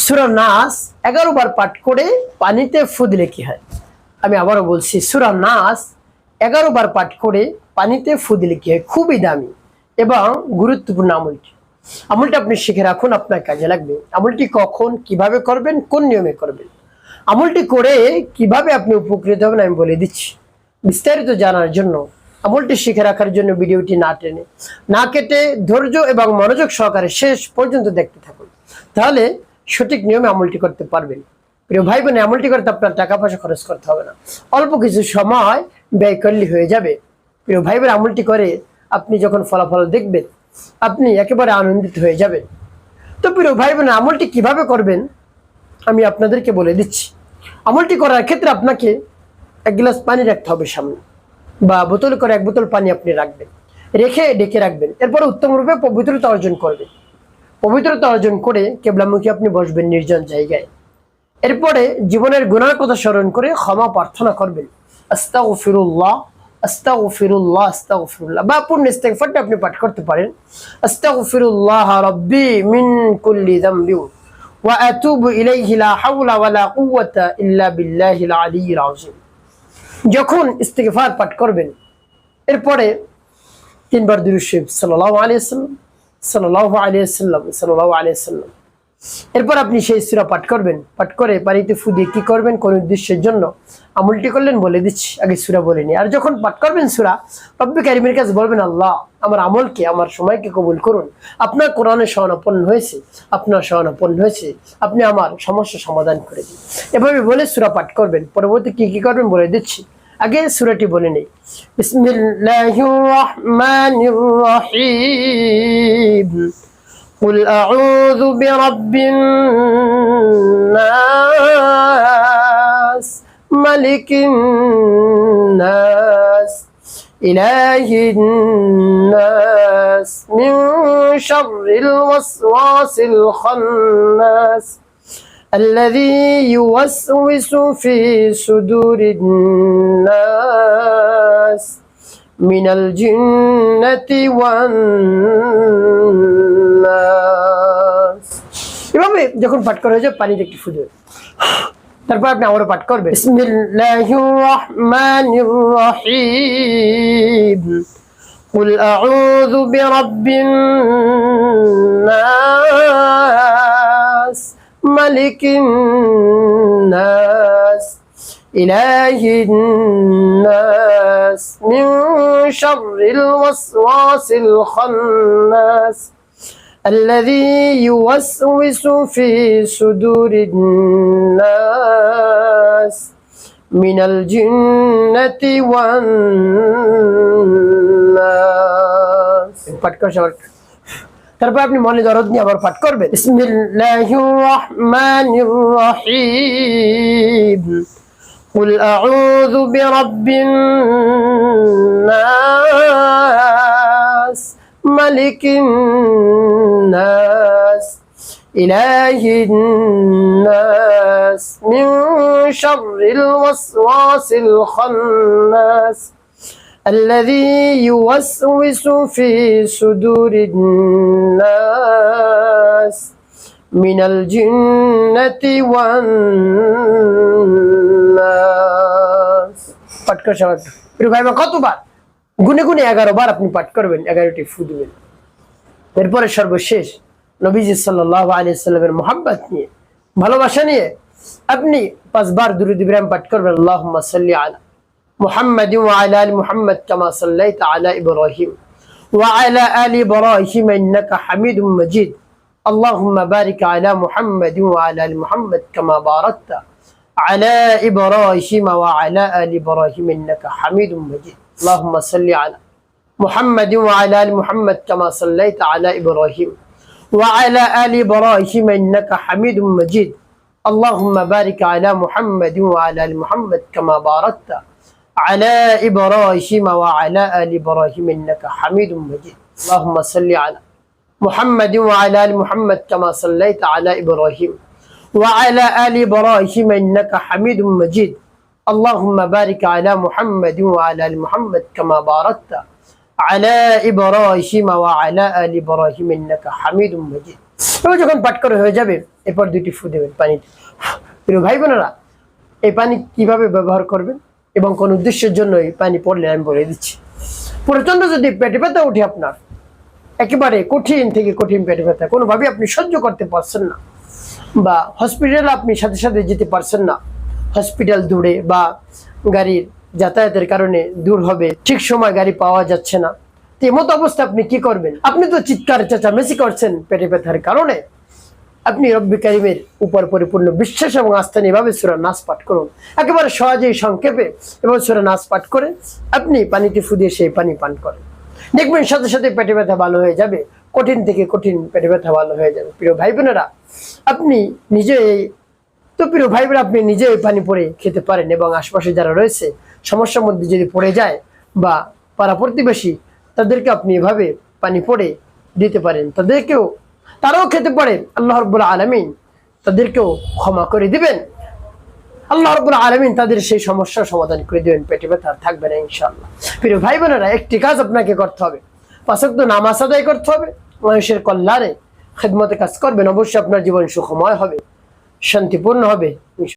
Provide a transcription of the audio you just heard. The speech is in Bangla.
সূরা নাস 11 বার পাঠ করে পানিতে ফু দিলে কি হয়? আমি আবারও বলছি, সূরা নাস 11 বার পাঠ করে পানিতে ফু দিলে কি হয়? খুবই দামি এবং গুরুত্বপূর্ণ আমলটি। আমলটি আপনি শিখে রাখুন, আপনার কাজে লাগবে। আমলটি কখন কিভাবে করবেন, কোন নিয়মে করবেন, আমলটি করে কিভাবে আপনি উপকৃত হবেন আমি বলে দিচ্ছি। বিস্তারিত জানার জন্য, আমলটি শিখে রাখার জন্য ভিডিওটি না টেনে না কেটে ধৈর্য এবং মনোযোগ সহকারে শেষ পর্যন্ত দেখতে থাকুন, তাহলে সঠিক নিয়মে আমলটি করতে পারবেন। প্রিয় ভাই বোন, আমলটি করতে আপনার টাকা পয়সা খরচ করতে হবে না, অল্প কিছু সময় ব্যয় করলে হয়ে যাবে। প্রিয় ভাই বোন, আমলটি করে আপনি যখন ফলাফল দেখবেন আপনি একেবারে আনন্দিত হয়ে যাবেন। তো প্রিয় ভাই বোন, আমলটি কিভাবে করবেন আমি আপনাদেরকে বলে দিচ্ছি। আমলটি করার ক্ষেত্রে আপনাকে 1 গ্লাস পানি রাখতে হবে সামনে, বা বোতল করে 1 বোতল পানি আপনি রাখবেন, রেখে ডেকে রাখবেন। এরপর উত্তম রূপে পবিত্রতা অর্জন করবেন। পবিত্রতা অর্জন করে কেবলামুখী আপনি বসবেন নির্জন জায়গায়। এরপরে জীবনের গুনার কথা স্মরণ করে ক্ষমা প্রার্থনা করবেন। আস্তাগফিরুল্লাহ আস্তাগফিরুল্লাহ আস্তাগফিরুল্লাহ, বা পূর্ণ ইস্তেগফারটা আপনি পাঠ করতে পারেন। আস্তাগফিরুল্লাহ রাব্বি মিন কুল্লি যামবি ওয়া আতুবু ইলাইহি লা হাওলা ওয়ালা কুওয়াতা ইল্লা বিল্লাহিল আলিয়্যিল আযীম। যখন ইস্তেগফার পাঠ করবেন এরপরে 3 বার দুরূদ শরীফ সাল্লাল্লাহু আলাইহি ওয়াসাল্লাম সাল্লাল্লাহু আলাইহি ওয়াসাল্লাম সাল্লাল্লাহু আলাইহি ওয়াসাল্লাম। এরপর আপনি সেই সূরা পাঠ করবেন। পাঠ করে পানিতে ফু দিয়ে কি করবেন, কোন উদ্দেশ্যের জন্য আমলটি করলেন বলে দিচ্ছি, আগে সূরা বলে নিই। আর যখন পাঠ করবেন সূরা, রব্বি কারীমের কাছে বলবেন, আল্লাহ আমার আমলকে, আমার সময়কে কবুল করুন। আপনার কোরআনে শরণাপন্ন হয়েছে, আপনার শরণাপন্ন হয়েছে, আপনি আমার সমস্যা সমাধান করে দিন। এভাবে বলে সূরা পাঠ করবেন। পরবর্তী কি করবেন বলে দিচ্ছি, আগে সূরাটি বলে নেই। বিসমিল্লাহির রহমানির রহিম। قل أعوذ برب الناس ملك الناس إله الناس من شر الوسواس الخناس الذي يوسوس في صدور الناس من الجنة والناس। এভাবে যখন পাঠ করা যায় পানিতে একটু ফু দেবেন। তারপর আপনি আবারও পাঠ করবেন, বিসমিল্লাহির রহমানির রহিম। قل أعوذ برب الناس ملك الناس إله الناس من شر الوسواس الخناس الذي يوسوس في صدور الناس من الجنة والناس। তারপর আপনি মনে দরদ নিয়ে আবার পাঠ করবেন, বিসমিল্লাহির রহমানির রহিম। قل أعوذ برب الناس ملك الناس إله الناس من شر الوسواس الخناس الذي يوسوس في صدور الناس من الجنة والناس। পাঠ করে সবাই প্রিয় ভাই, কতবার? গুনে গুনে 11 বার আপনি পাঠ করবেন, 11টি ফু দিবেন। এরপরে সর্বশেষ নবীজি সাল্লাল্লাহু আলাইহি সাল্লামের মুহাব্বত নিয়ে, ভালোবাসা নিয়ে আপনি 5 বার দুরূদ ইব্রাহিম পাঠ করবেন। আল্লাহুম্মা সাল্লি আলা মুহাম্মাদ ওয়া আলা আলি মুহাম্মাদ কামা সাল্লাইতা আলা ইব্রাহিম ওয়া আলা আলি ইব্রাহিম ইন্নাকা হামিদুম মাজিদ। اللهم بارك على محمد وعلى آل محمد كما باركت على إبراهيم وعلى آل إبراهيم إنك حميد مجيد. اللهم صل على محمد وعلى آل محمد كما صليت على إبراهيم وعلى آل إبراهيم إنك حميد مجيد. اللهم بارك على محمد وعلى آل محمد كما باركت على إبراهيم وعلى آل إبراهيم إنك حميد مجيد. اللهم صل على محمد وعلى آل محمد كما صليت على إبراهيم وعلى آل إبراهيم إنك حميد مجيد. اللهم بارك على محمد وعلى آل محمد كما باركت على إبراهيم وعلى آل إبراهيم إنك حميد مجيد. এবার যখন পাঠ করে হয়ে যাবে এরপর 2টি ফু দেবেন পানিতে। প্রিয় ভাই বোনেরা, এই পানি কিভাবে ব্যবহার করবেন এবং কোন উদ্দেশ্যের জন্য এই পানি পড়লে আমি বলে দিচ্ছি। প্রচন্ড যদি পেটে ব্যথা উঠে, আপনার একেবারে কঠিন থেকে কঠিন পেটে ব্যথা, কোনোভাবে আপনি সহ্য করতে পারছেন না, বা হসপিটালে আপনি সাথে সাথে যেতে পারছেন না, হসপিটাল দূরে বা গাড়ির যাতায়াতের কারণে দূর হবে, ঠিক সময় গাড়ি পাওয়া যাচ্ছে না, তো এমত অবস্থা আপনি কি করবেন? আপনি তো চিৎকার চেঁচামেচি করছেন পেটে ব্যথার কারণে। আপনি রব্বি কারিমের উপর পরিপূর্ণ বিশ্বাস এবং আস্থা নিয়ে এভাবে সূরা নাস পাঠ করুন, একেবারে সহজেই সংক্ষেপে, এবং সূরা নাস পাঠ করে আপনি পানিতে ফু দিয়ে সেই পানি পান করেন, দেখবেন সাথে সাথে পেটে ব্যথা ভালো হয়ে যাবে, কঠিন থেকে কঠিন পেটে ব্যথা ভালো হয়ে যাবে। প্রিয় ভাই বোনেরা, আপনি নিজে আপনি নিজে এই পানি পরে খেতে পারেন, এবং আশপাশে যারা রয়েছে সমস্যার মধ্যে যদি পড়ে যায় বা পাড়া প্রতিবেশী, তাদেরকে আপনি এভাবে পানি পরে দিতে পারেন, তারাও খেতে পারে। আল্লাহ রাব্বুল আলামিন তাদেরকেও ক্ষমা করে দিবেন, আল্লাহ রাব্বুল আলামিন তাদের সেই সমস্যার সমাধান করে দিবেন, পেটে ব্যথা আর থাকবে না ইনশাআল্লাহ। প্রিয় ভাই বোনেরা, একটি কাজ আপনাকে করতে হবে, 5 ওয়াক্ত নামাজ আদায় করতে হবে, মানুষের কল্যাণে খেদমতে কাজ করবেন, অবশ্যই আপনার জীবন সুখময় হবে, শান্তিপূর্ণ হবে।